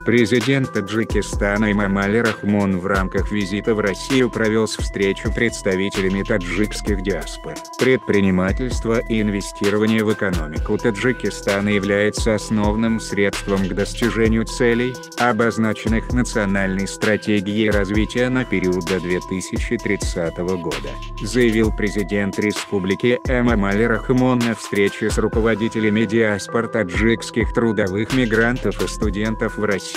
Президент Таджикистана Эмомали Рахмон в рамках визита в Россию провел встречу с представителями таджикских диаспор. Предпринимательство и инвестирование в экономику Таджикистана является основным средством к достижению целей, обозначенных национальной стратегией развития на период до 2030 года, заявил президент республики Эмомали Рахмон на встрече с руководителями диаспор таджикских трудовых мигрантов и студентов в России.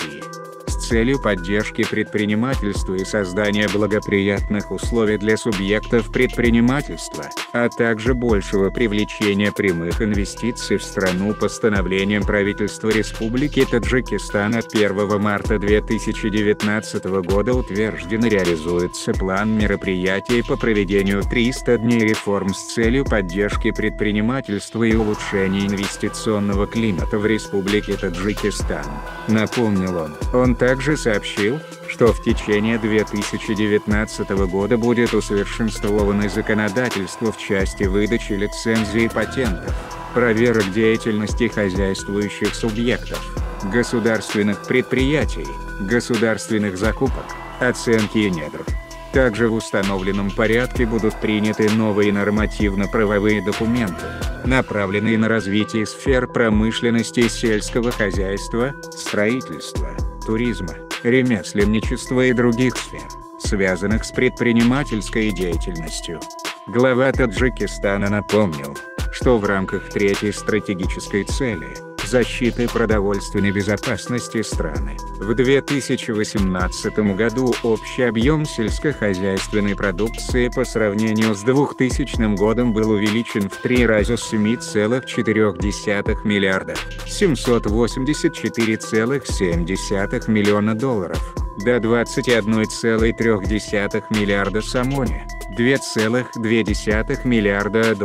С целью поддержки предпринимательства и создания благоприятных условий для субъектов предпринимательства, а также большего привлечения прямых инвестиций в страну постановлением правительства Республики Таджикистан от 1 марта 2019 года утвержден и реализуется план мероприятий по проведению 300 дней реформ с целью поддержки предпринимательства и улучшения инвестиционного климата в Республике Таджикистан, напомнил он. Он также сообщил, что в течение 2019 года будет усовершенствовано законодательство в части выдачи лицензий и патентов, проверок деятельности хозяйствующих субъектов, государственных предприятий, государственных закупок, оценки и недр. Также в установленном порядке будут приняты новые нормативно-правовые документы, направленные на развитие сфер промышленности и сельского хозяйства, строительства, туризма, ремесленничества и других сфер, связанных с предпринимательской деятельностью. Глава Таджикистана напомнил, что в рамках третьей стратегической цели – защиты продовольственной безопасности страны, в 2018 году общий объем сельскохозяйственной продукции по сравнению с 2000 годом был увеличен в 3 раза с 7,4 миллиарда $784,7 миллиона до 21,3 миллиарда сомони, $2,2 миллиарда.